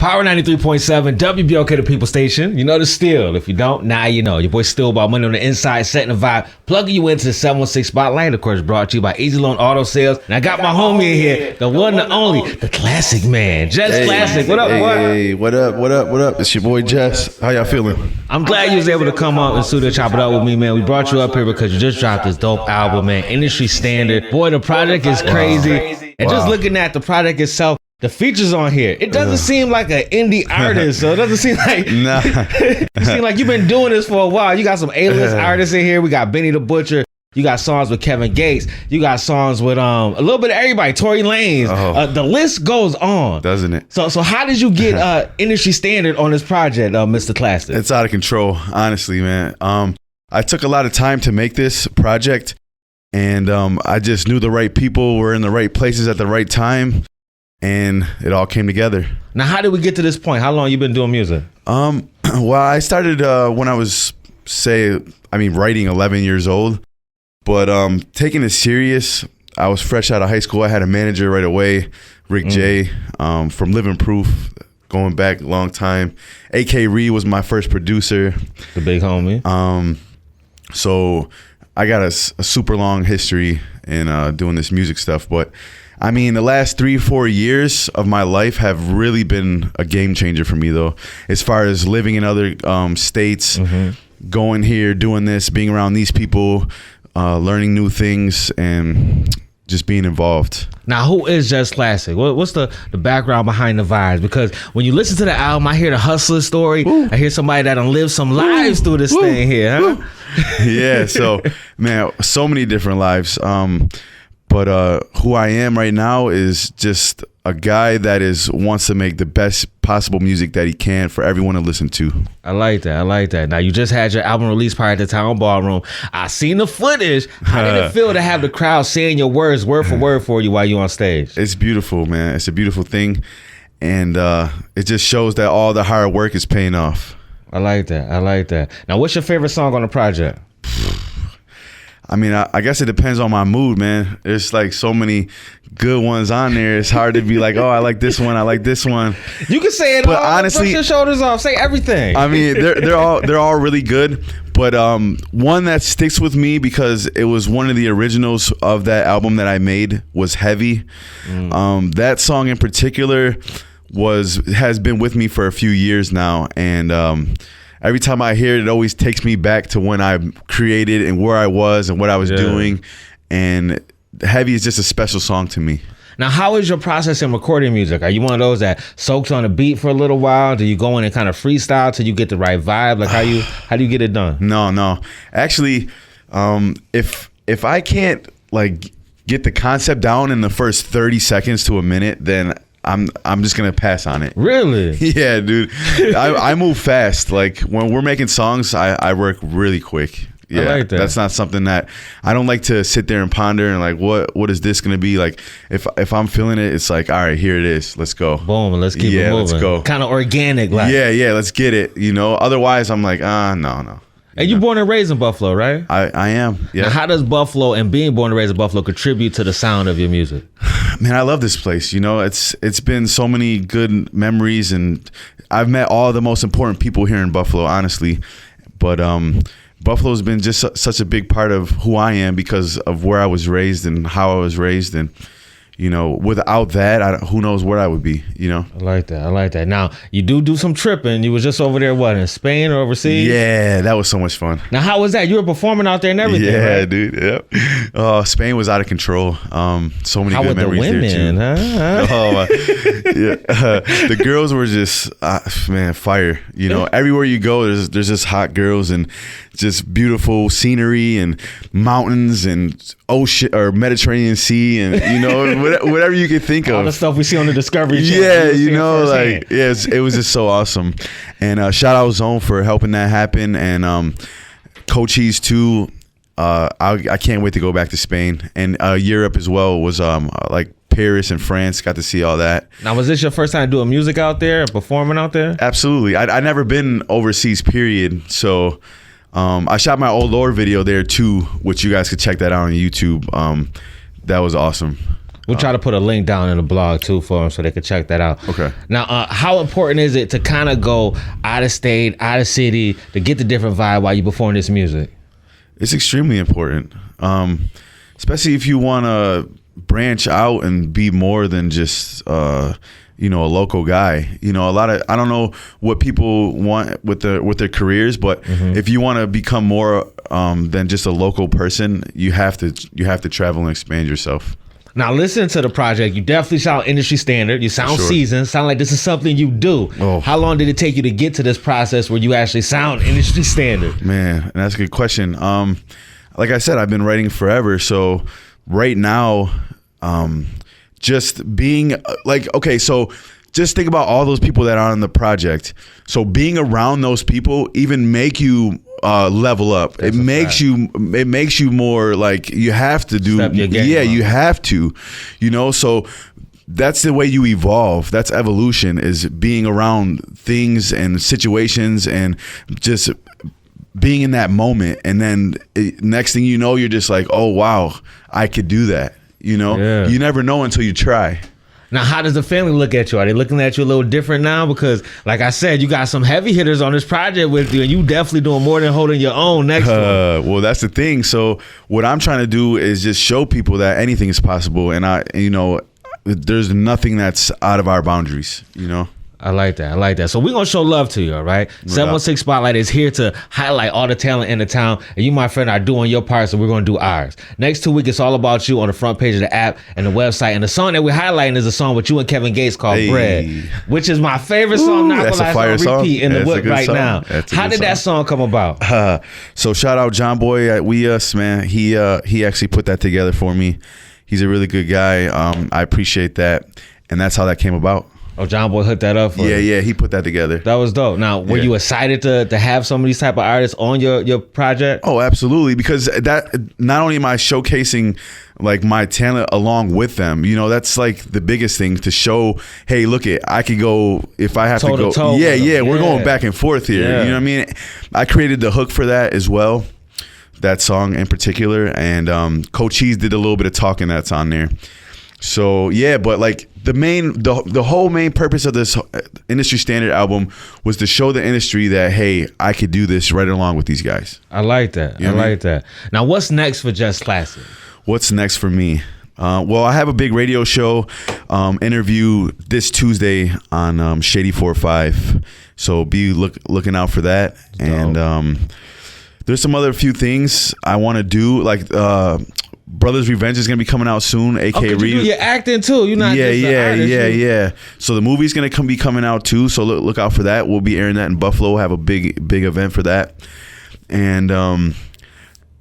Power 93.7, WBOK, the People Station. You know the steal. If you don't, now you know. Your boy Still about money on the inside, setting the vibe, plugging you into the 716 Spotlight. Of course, brought to you by Easy Loan Auto Sales. And I got my homie in here, the one, the only, the classic man, Jess Classic. What up, boy? Hey, what up? It's your boy Jess. How y'all feeling? I'm glad you was able to come up and studio chop it up with me, man. We brought you up here because you just dropped this dope album, man. Industry standard. Boy, the project is crazy. And just looking at the project itself, the features on here, it doesn't seem like an indie artist, so it doesn't seem like it seems like you've been doing this for a while. You got some A-list artists in here. We got Benny the Butcher. You got songs with Kevin Gates. You got songs with a little bit of everybody. Tory Lanez. The list goes on, doesn't it? So how did you get industry standard on this project, Mr. Classic? It's out of control, honestly, man. I took a lot of time to make this project, and I just knew the right people were in the right places at the right time. And it all came together. Now, how did we get to this point? How long you been doing music? Well, I started when I was, writing 11 years old. But taking it serious, I was fresh out of high school. I had a manager right away, Rick J, from Living Proof, going back a long time. A.K. Reed was my first producer. The big homie. So I got a super long history in doing this music stuff. But I mean, the last 3-4 years of my life have really been a game changer for me, though, as far as living in other states, going here, doing this, being around these people, learning new things, and just being involved. Now, who is Jess Classic? What's the background behind the vibes? Because when you listen to the album, I hear the hustler story. I hear somebody that done lived some lives through this thing here, huh? Yeah, so, man, so many different lives. But who I am right now is just a guy that wants to make the best possible music that he can for everyone to listen to. I like that. Now, you just had your album release party at the Town Ballroom. I seen the footage. How did it feel to have the crowd saying your words word for word for you while you on stage? It's beautiful, man. It's a beautiful thing. And it just shows that all the hard work is paying off. I like that. Now, what's your favorite song on the project? I mean, I guess it depends on my mood, man. There's like so many good ones on there. It's hard to be like, oh, I like this one. You can say it but all. Honestly, push your shoulders off. Say everything. I mean, they're all really good. But one that sticks with me because it was one of the originals of that album that I made was Heavy. That song in particular has been with me for a few years now, and every time I hear it, it always takes me back to when I created and where I was and what I was doing. And Heavy is just a special song to me. Now, how is your process in recording music? Are you one of those that soaks on a beat for a little while? Do you go in and kind of freestyle till you get the right vibe? Like how do you get it done? No. Actually, if I can't like get the concept down in the first 30 seconds to a minute, then I'm just gonna pass on it. Really? Yeah, dude. I move fast. Like when we're making songs, I work really quick. Yeah, I like that. That's not something that I don't like to sit there and ponder and like what is this gonna be like. If I'm feeling it, it's like, all right, here it is. Let's go. Boom, let's keep it moving. Let's go. Kind of organic, like. Yeah, let's get it. You know. Otherwise, I'm like, no. And you born and raised in Buffalo, right? I am. Yeah. Now, how does Buffalo and being born and raised in Buffalo contribute to the sound of your music? Man, I love this place. You know, it's been so many good memories, and I've met all the most important people here in Buffalo, honestly. But Buffalo's been just such a big part of who I am because of where I was raised and how I was raised, and you know, without that, who knows where I would be, you know? I like that. Now, you do some tripping. You was just over there, what, in Spain or overseas? Yeah, that was so much fun. Now, how was that? You were performing out there and everything, yeah, right? Dude, yep. Spain was out of control. So many good memories there, too. The girls were just, man, fire. You know, everywhere you go, there's just hot girls and just beautiful scenery and mountains and ocean or Mediterranean Sea and, you know, whatever you could think of. All the stuff we see on the Discovery Channel. Yeah, you know, like, yeah, it was just so awesome. And shout out Zone for helping that happen. And Cochise too. I can't wait to go back to Spain. And Europe as well was like Paris and France. Got to see all that. Now, was this your first time doing music out there, performing out there? Absolutely. I'd never been overseas, period. So I shot my Old Lord video there too, which you guys could check that out on YouTube. That was awesome. We'll try to put a link down in the blog too for them so they can check that out. Okay. Now, how important is it to kind of go out of state, out of city to get the different vibe while you perform this music? It's extremely important, especially if you want to branch out and be more than just you know, a local guy. You know, I don't know what people want with their careers, but if you want to become more than just a local person, you have to travel and expand yourself. Now, listening to the project, you definitely sound industry standard. You sound seasoned. Sound like this is something you do. Oh. How long did it take you to get to this process where you actually sound industry standard? Man, and that's a good question. Like I said, I've been writing forever. So right now, just being like, okay, so just think about all those people that are on the project. So being around those people even make you level up. It makes you more like you have to do. You have to, you know, so that's the way you evolve. That's evolution, is being around things and situations and just being in that moment. And then next thing you know, you're just like, oh, wow, I could do that. You know, you never know until you try. Now, how does the family look at you? Are they looking at you a little different now? Because, like I said, you got some heavy hitters on this project with you, and you definitely doing more than holding your own next to them. Well, that's the thing. So what I'm trying to do is just show people that anything is possible, and you know, there's nothing that's out of our boundaries. You know. I like that. So we're going to show love to you, all right? 716 Spotlight is here to highlight all the talent in the town, and you, my friend, are doing your part, so we're going to do ours. Next 2 weeks, it's all about you on the front page of the app and the website, and the song that we're highlighting is a song with you and Kevin Gates called Bread, which is my favorite song. Not that's a fire song. Repeat in the whip right song. now. How did that song come about? So shout out John Boy at We Us, man. He actually put that together for me. He's a really good guy. I appreciate that, and that's how that came about. Oh, John Boy hooked that up for you. Yeah, he put that together. That was dope. Now, were you excited to have some of these type of artists on your project? Oh, absolutely, because that not only am I showcasing like my talent along with them, you know, that's like the biggest thing, to show, hey, look it, I could go if I have to go. We're going back and forth here. You know what I mean? I created the hook for that as well, that song in particular, and Coach Cheese did a little bit of talking that's on there. So yeah, but like the whole main purpose of this industry standard album was to show the industry that, hey, I could do this right along with these guys. I like that. I like that. Now, what's next for Jess Classic? What's next for me? Well, I have a big radio show interview this Tuesday on Shady 4-5, so be looking out for that. Dope. And there's some other few things I want to do, like Brothers Revenge is gonna be coming out soon. A.K. Reed. You're acting too. You're not. Yeah. So the movie's gonna be coming out too. So look out for that. We'll be airing that in Buffalo. We'll have a big event for that. And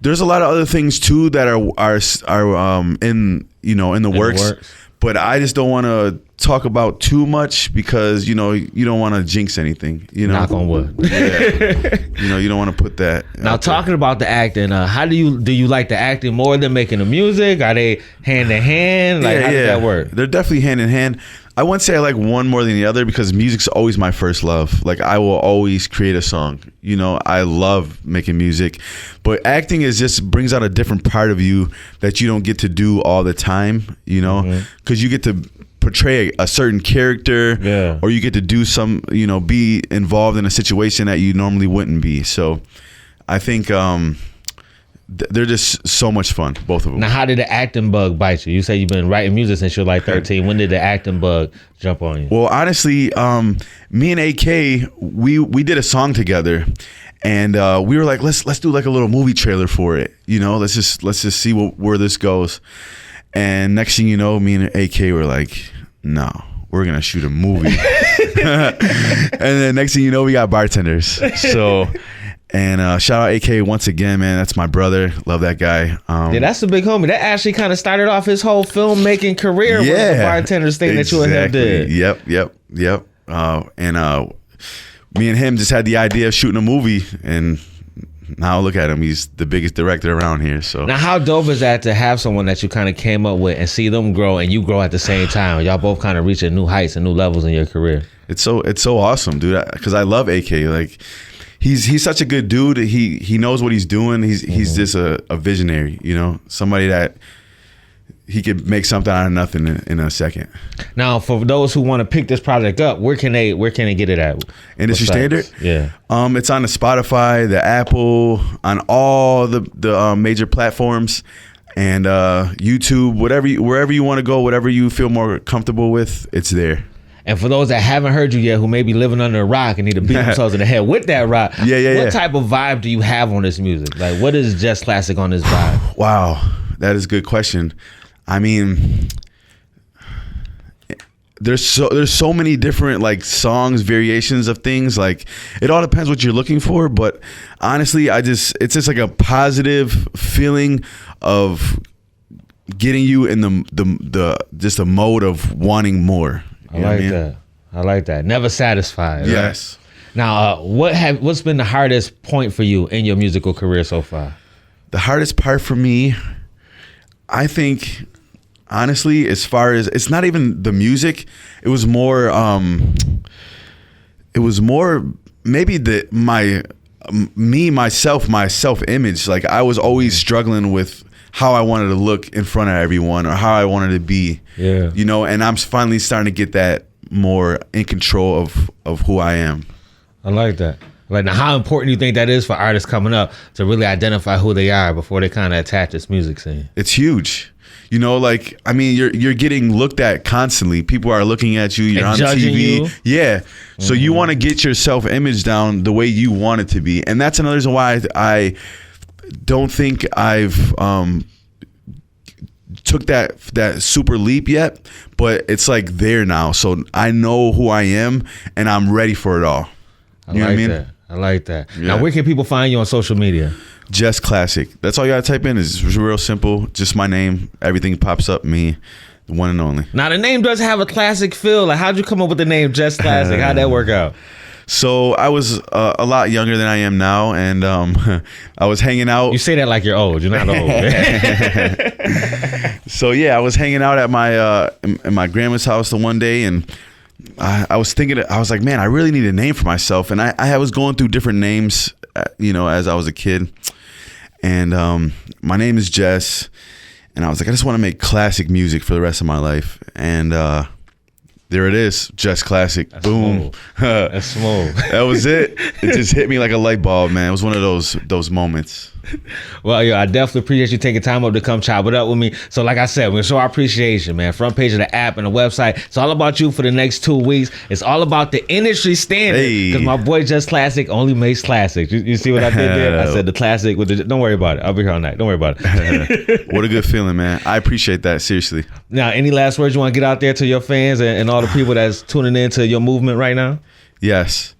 there's a lot of other things too that are in the works. But I just don't want to talk about too much, because you don't want to jinx anything. Knock on wood. You don't want to put that. Now, talking about the acting, how do you like the acting more than making the music? Are they hand in hand? Like, how does that work? They're definitely hand in hand. I wouldn't say I like one more than the other, because music's always my first love. Like, I will always create a song. I love making music, but acting just brings out a different part of you that you don't get to do all the time. Because you get to portray a certain character, or you get to do some, be involved in a situation that you normally wouldn't be. So I think they're just so much fun, both of them. Now, how did the acting bug bite you? You say you've been writing music since you're like 13. When did the acting bug jump on you? Well, honestly, me and AK, we did a song together, and we were like, let's do like a little movie trailer for it. Let's just see where this goes. And next thing you know, me and AK were like, no, we're gonna shoot a movie. And then next thing you know, we got bartenders. So. And shout out AK once again, man. That's my brother. Love that guy. That's a big homie. That actually kind of started off his whole filmmaking career with the bartenders thing that you and him did. Yep. And me and him just had the idea of shooting a movie, and now look at him. He's the biggest director around here. So now, how dope is that to have someone that you kind of came up with and see them grow and you grow at the same time? Y'all both kind of reaching new heights and new levels in your career. It's so awesome, dude. Because I love AK. Like. He's such a good dude. He knows what he's doing. He's just a visionary, somebody that he could make something out of nothing in a second. Now, for those who want to pick this project up, where can they get it at? Industry Standard? Yeah. It's on the Spotify, the Apple, on all the major platforms, and YouTube, wherever you want to go, whatever you feel more comfortable with, it's there. And for those that haven't heard you yet, who may be living under a rock and need to beat themselves in the head with that rock, what type of vibe do you have on this music? Like, what is Jess Classic on this vibe? Wow, that is a good question. I mean, there's so many different like songs, variations of things. Like, it all depends what you're looking for. But honestly, it's just like a positive feeling of getting you in the mode of wanting more. I like that. I like that. Never satisfied. Yes. Right? Now, what's been the hardest point for you in your musical career so far? The hardest part for me, I think, honestly, as far as, it's not even the music, it was more maybe my self-image. Like, I was always struggling with how I wanted to look in front of everyone or how I wanted to be. Yeah. You know, and I'm finally starting to get that more in control of who I am. I like that. Like, now, how important do you think that is for artists coming up to really identify who they are before they kind of attach this music scene? It's huge. You know, like, I mean, you're getting looked at constantly. People are looking at you. You're on TV. You. Yeah. So you want to get your self-image down the way you want it to be. And that's another reason why I don't think I've took that super leap yet. But it's like there now. So I know who I am and I'm ready for it all. You know what I mean? I like that. Yeah. Now, where can people find you on social media? Jess Classic. That's all you gotta type in. It's real simple. Just my name. Everything pops up. Me, the one and only. Now, the name does have a classic feel. Like, how'd you come up with the name Jess Classic? How'd that work out? So I was a lot younger than I am now, and I was hanging out. You say that like you're old. You're not old. So yeah, I was hanging out at my in my grandma's house the one day, and I was thinking, I was like, man, I really need a name for myself. And I was going through different names, as I was a kid. And my name is Jess. And I was like, I just want to make classic music for the rest of my life. And there it is, Jess Classic. That's Boom. Smooth. That's smooth. That was it. It just hit me like a light bulb, man. It was one of those moments. Well, I definitely appreciate you taking time up to come chop it up with me. So like I said, we're going to show our appreciation, man. Front page of the app and the website. It's all about you for the next 2 weeks. It's all about the industry standard. Because my boy Jess Classic only makes classics. You see what I did there? I said the classic with the... Don't worry about it. I'll be here all night. Don't worry about it. What a good feeling, man. I appreciate that, seriously. Now, any last words you want to get out there to your fans and all the people that's tuning into your movement right now? Yes.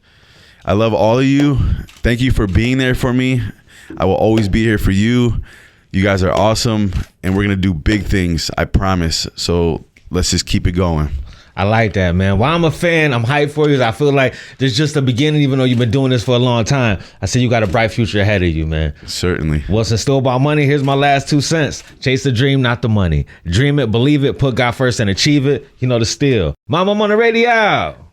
I love all of you. Thank you for being there for me. I will always be here for you. You guys are awesome, and we're going to do big things, I promise. So let's just keep it going. I like that, man. While I'm a fan, I'm hyped for you. I feel like there's just the beginning, even though you've been doing this for a long time. I see you got a bright future ahead of you, man. Certainly. What's in store about money? Here's my last 2 cents. Chase the dream, not the money. Dream it, believe it, put God first, and achieve it. You know the steal. Mom, I'm on the radio.